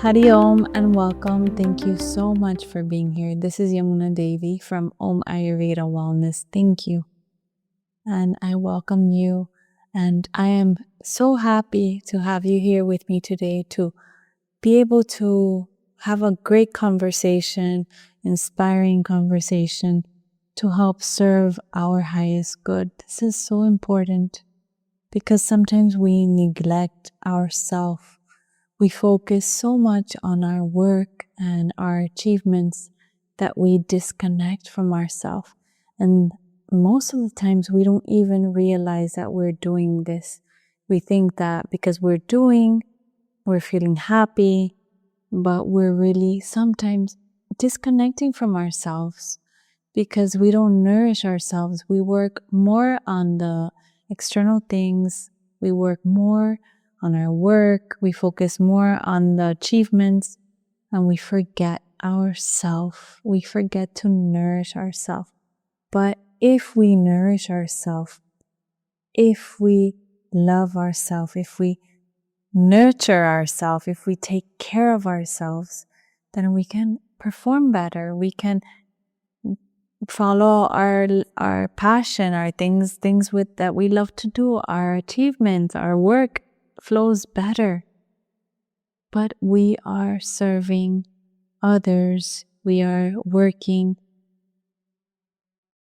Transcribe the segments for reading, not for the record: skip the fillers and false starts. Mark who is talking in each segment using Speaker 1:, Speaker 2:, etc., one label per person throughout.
Speaker 1: Hari Om and welcome. Thank you so much for being here. This is Yamuna Devi from Om Ayurveda Wellness. Thank you. And I welcome you. And I am so happy to have you here with me today to be able to have a great conversation, inspiring conversation to help serve our highest good. This is so important because sometimes we neglect ourselves. We focus so much on our work and our achievements that we disconnect from ourselves. And most of the times we don't even realize that we're doing this. We think that because we're feeling happy, but we're really sometimes disconnecting from ourselves because we don't nourish ourselves. We work more on the external things. We work more on our work, we focus more on the achievements, and we forget ourselves. We forget to nourish ourselves. But if we nourish ourselves, if we love ourselves, if we nurture ourselves, if we take care of ourselves, then we can perform better. We can follow our passion, our things that we love to do, our achievements, our work flows better. But we are serving others. We are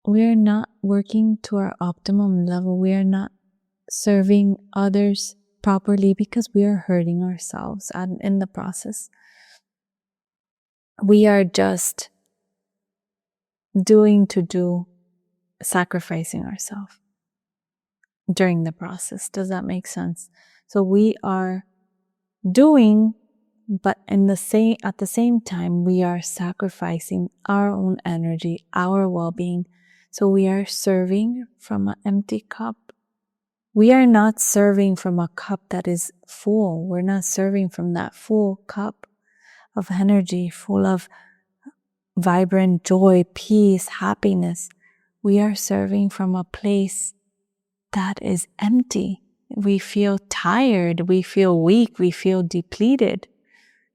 Speaker 1: not working to our optimum level. We are not serving others properly because we are hurting ourselves and in the process. We are just sacrificing ourselves during the process. Does that make sense? So we are doing, but at the same time, we are sacrificing our own energy, our well-being. So we are serving from an empty cup. We are not serving from a cup that is full. We're not serving from that full cup of energy, full of vibrant joy, peace, happiness. We are serving from a place that is empty. We feel tired, we feel weak, we feel depleted.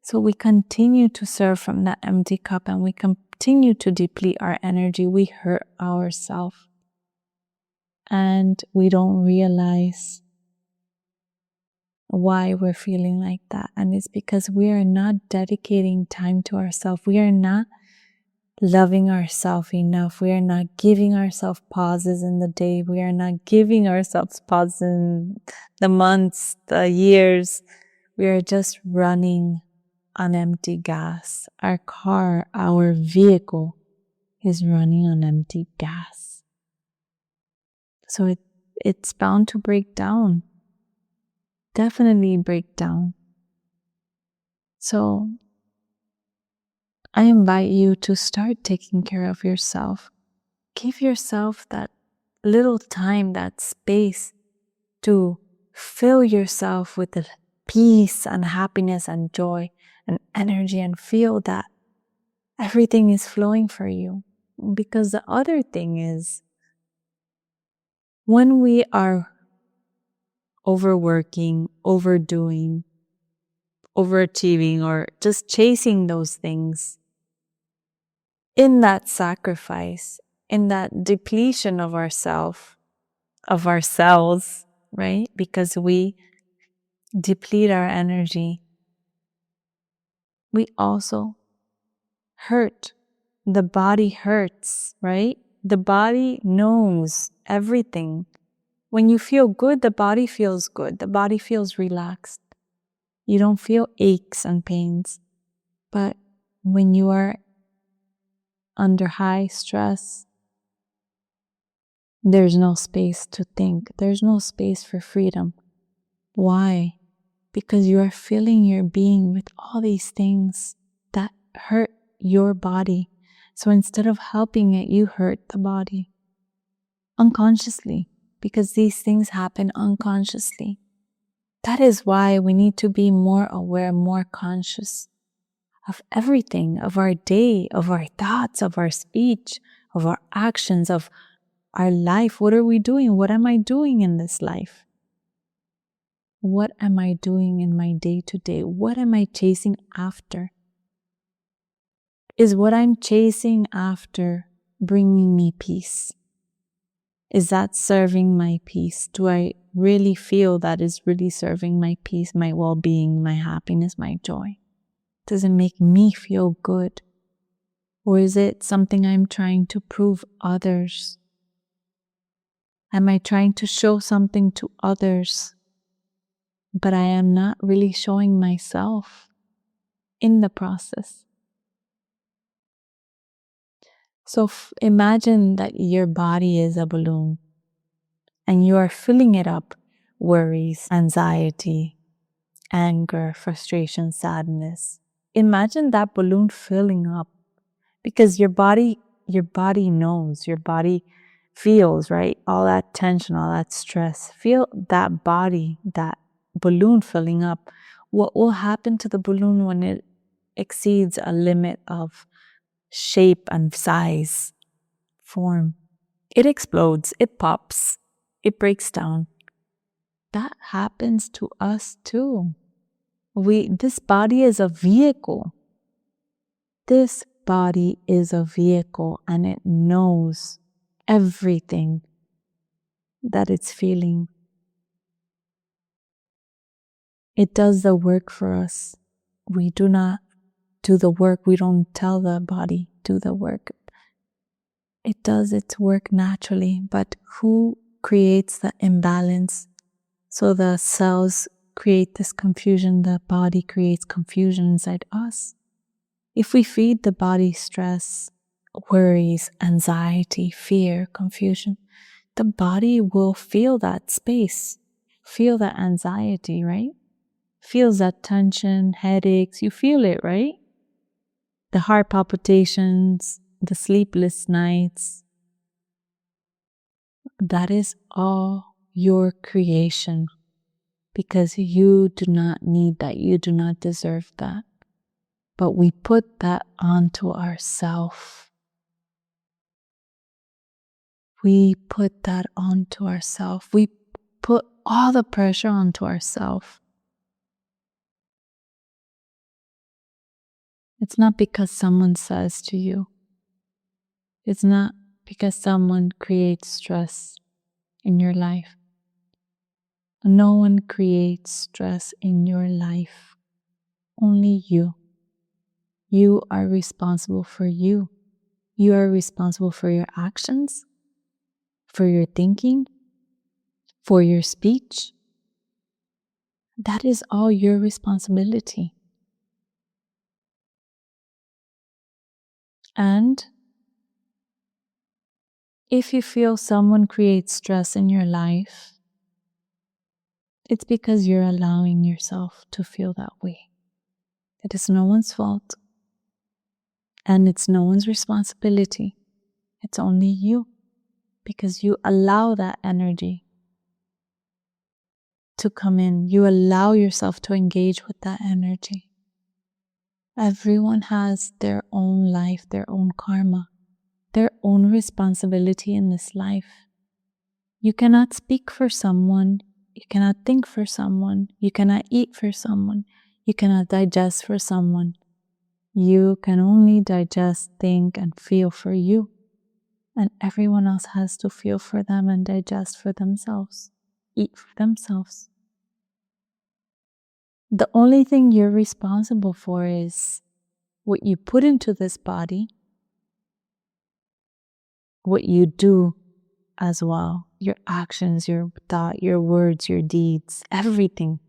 Speaker 1: So we continue to serve from that empty cup and we continue to deplete our energy. We hurt ourselves and we don't realize why we're feeling like that. And it's because we are not dedicating time to ourselves. We are not loving ourselves enough. We are not giving ourselves pauses in the day. We are not giving ourselves pauses in the months, the years. We are just running on empty gas. Our car, our vehicle is running on empty gas. So it's bound to break down. Definitely break down. So I invite you to start taking care of yourself. Give yourself that little time, that space to fill yourself with the peace and happiness and joy and energy and feel that everything is flowing for you. Because the other thing is, when we are overworking, overdoing, overachieving, or just chasing those things, in that sacrifice, in that depletion of ourselves, right? Because we deplete our energy, we also hurt. The body hurts, right? The body knows everything. When you feel good, the body feels good. The body feels relaxed. You don't feel aches and pains. But when you are under high stress, there's no space to think. There's no space for freedom. Why? Because you are filling your being with all these things that hurt your body. So instead of helping it, you hurt the body unconsciously, because these things happen unconsciously. That is why we need to be more aware, more conscious of everything, of our day, of our thoughts, of our speech, of our actions, of our life. What are we doing? What am I doing in this life? What am I doing in my day-to-day? What am I chasing after? Is what I'm chasing after bringing me peace? Is that serving my peace? Do I really feel that is really serving my peace, my well-being, my happiness, my joy? Does it make me feel good? Or is it something I'm trying to prove others? Am I trying to show something to others, but I am not really showing myself in the process? So imagine that your body is a balloon and you are filling it up worries, anxiety, anger, frustration, sadness. Imagine that balloon filling up because your body knows, your body feels, right? All that tension, all that stress. Feel that body, that balloon filling up. What will happen to the balloon when it exceeds a limit of shape and size, form? It explodes, it pops, it breaks down. That happens to us too. This body is a vehicle. This body is a vehicle and it knows everything that it's feeling. It does the work for us. We do not do the work. We don't tell the body, do the work. It does its work naturally, but who creates the imbalance? So the cells create this confusion, the body creates confusion inside us. If we feed the body stress, worries, anxiety, fear, confusion, the body will feel that space, feel that anxiety, right? Feels that tension, headaches, you feel it, right? The heart palpitations, the sleepless nights. That is all your creation because you do not need that. You do not deserve that. But we put that onto ourselves. We put that onto ourselves. We put all the pressure onto ourselves. It's not because someone says to you. It's not because someone creates stress in your life. No one creates stress in your life. Only you. You are responsible for you. You are responsible for your actions, for your thinking, for your speech. That is all your responsibility. And if you feel someone creates stress in your life, it's because you're allowing yourself to feel that way. It is no one's fault. And it's no one's responsibility. It's only you. Because you allow that energy to come in. You allow yourself to engage with that energy. Everyone has their own life, their own karma, their own responsibility in this life. You cannot speak for someone. You cannot think for someone. You cannot eat for someone. You cannot digest for someone. You can only digest, think, and feel for you. And everyone else has to feel for them and digest for themselves, eat for themselves. The only thing you're responsible for is what you put into this body, what you do as well, your actions, your thought, your words, your deeds, everything.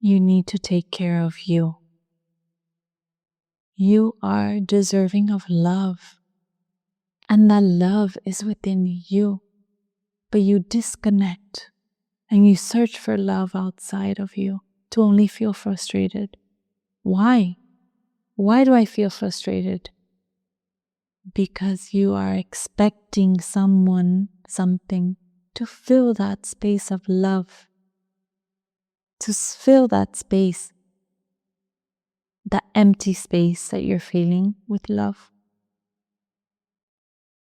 Speaker 1: You need to take care of you. You are deserving of love, and that love is within you, but you disconnect and you search for love outside of you to only feel frustrated. Why? Why do I feel frustrated? Because you are expecting someone, something to fill that space of love, to fill that space, that empty space that you're feeling with love.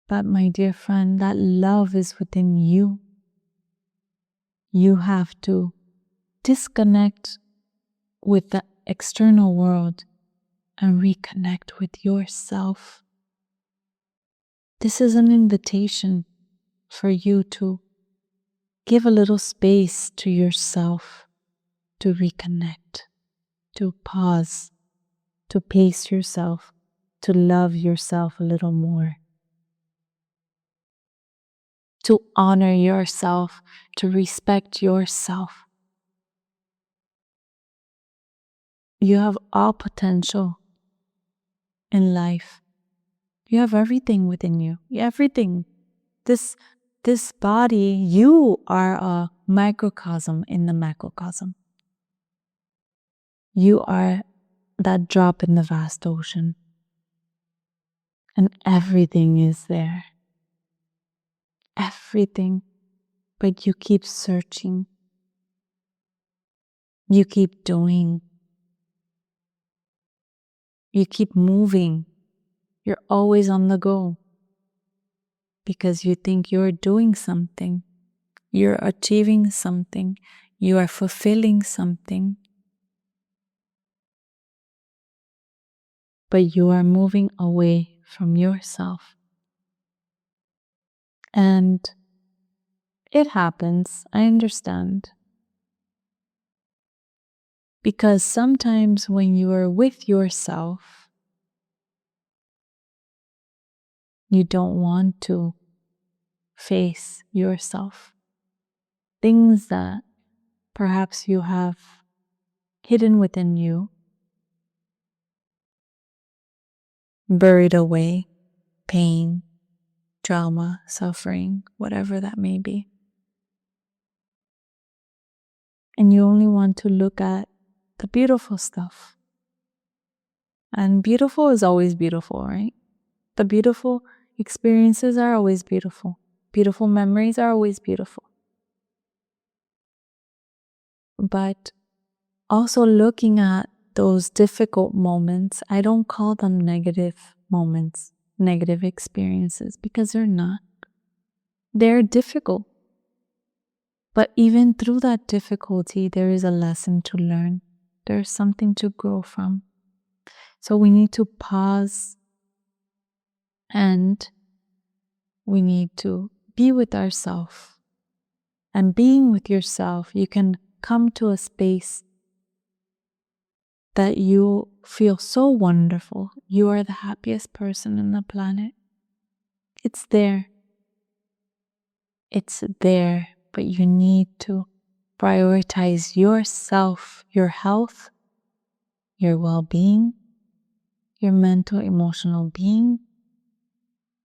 Speaker 1: But my dear friend, that love is within you. You have to disconnect with the external world and reconnect with yourself. This is an invitation for you to give a little space to yourself, to reconnect, to pause, to pace yourself, to love yourself a little more, to honor yourself, to respect yourself. You have all potential in life. You have everything within you. Everything. This body, you are a microcosm in the macrocosm. You are that drop in the vast ocean. And everything is there. Everything. But you keep searching. You keep doing. You keep moving. You're always on the go. Because you think you're doing something. You're achieving something. You are fulfilling something. But you are moving away from yourself. And it happens, I understand. Because sometimes when you are with yourself, you don't want to face yourself. Things that perhaps you have hidden within you, buried away, pain, trauma, suffering, whatever that may be. And you only want to look at the beautiful stuff. And beautiful is always beautiful, right? The beautiful experiences are always beautiful. Beautiful memories are always beautiful. But also looking at those difficult moments, I don't call them negative moments, negative experiences, because they're not. They're difficult. But even through that difficulty, there is a lesson to learn. There's something to grow from. So we need to pause and we need to be with ourselves. And being with yourself, you can come to a space that you feel so wonderful. You are the happiest person on the planet. It's there. It's there, but you need to prioritize yourself, your health, your well-being, your mental, emotional being.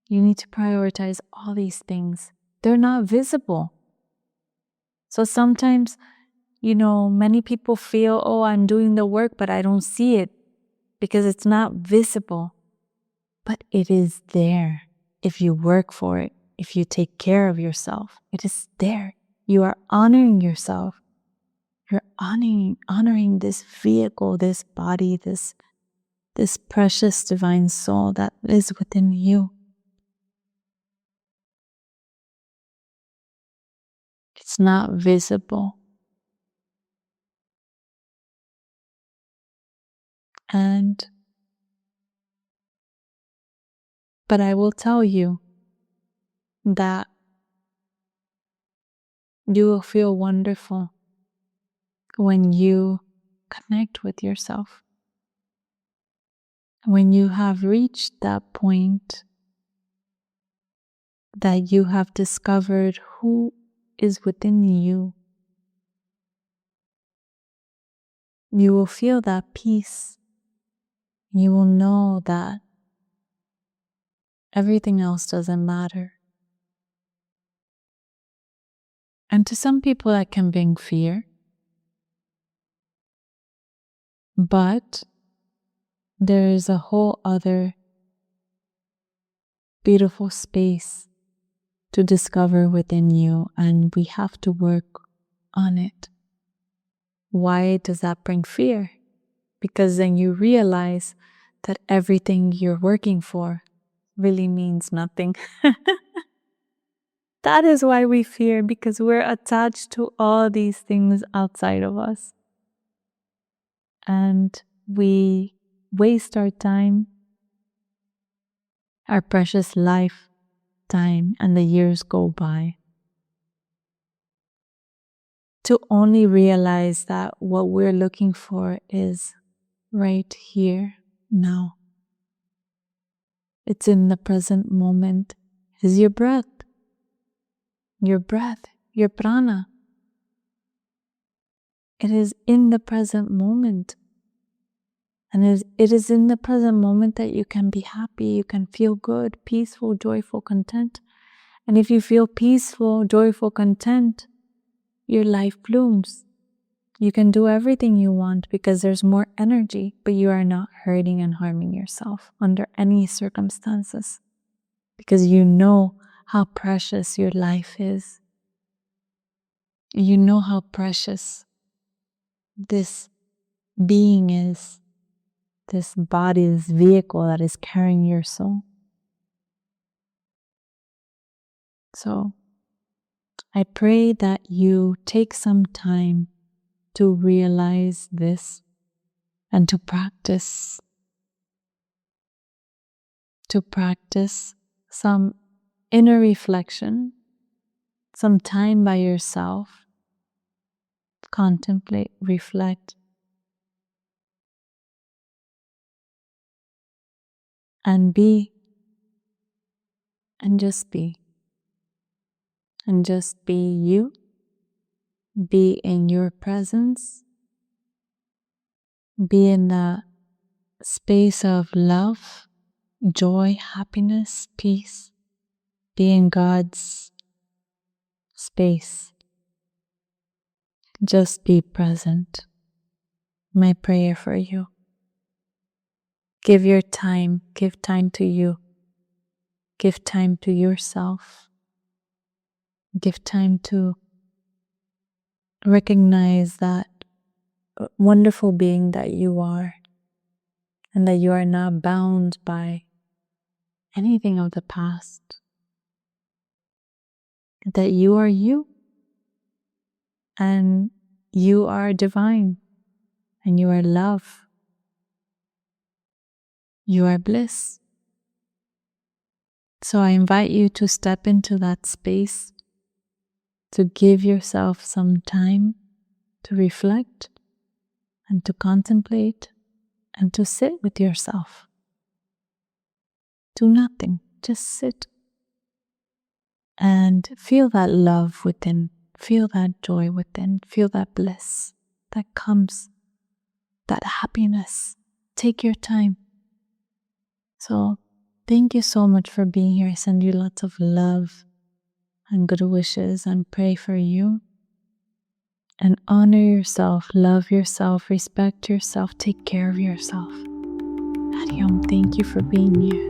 Speaker 1: You need to prioritize all these things. They're not visible. So sometimes, many people feel, oh, I'm doing the work, but I don't see it because it's not visible. But it is there if you work for it, if you take care of yourself. It is there. You are honoring yourself. You're honoring this vehicle, this body, this precious divine soul that is within you. It's not visible. But I will tell you that you will feel wonderful when you connect with yourself. When you have reached that point that you have discovered who is within you, you will feel that peace. You will know that everything else doesn't matter. And to some people that can bring fear, but there is a whole other beautiful space to discover within you, and we have to work on it. Why does that bring fear? Because then you realize that everything you're working for really means nothing. That is why we fear, because we're attached to all these things outside of us. And we waste our time, our precious lifetime, and the years go by to only realize that what we're looking for is right here, now. It's in the present moment. It is your breath, your prana. It is in the present moment. And it is in the present moment that you can be happy, you can feel good, peaceful, joyful, content. And if you feel peaceful, joyful, content, your life blooms. You can do everything you want because there's more energy, but you are not hurting and harming yourself under any circumstances because you know how precious your life is. You know how precious this being is, this body, this vehicle that is carrying your soul. So I pray that you take some time to realize this and to practice some inner reflection, some time by yourself, contemplate, reflect, and be, and just be. And just be you, be in your presence, be in the space of love, joy, happiness, peace. Be in God's space. Just be present. My prayer for you. Give time to you. Give time to yourself. Give time to recognize that wonderful being that you are, and that you are not bound by anything of the past. That you are you, and you are divine, and you are love. You are bliss. So I invite you to step into that space, to give yourself some time to reflect and to contemplate and to sit with yourself. Do nothing, just sit and feel that love within, feel that joy within, feel that bliss that comes, that happiness. Take your time. So thank you so much for being here. I send you lots of love and good wishes and pray for you. And honor yourself, love yourself, respect yourself, take care of yourself. Hariom, thank you for being here.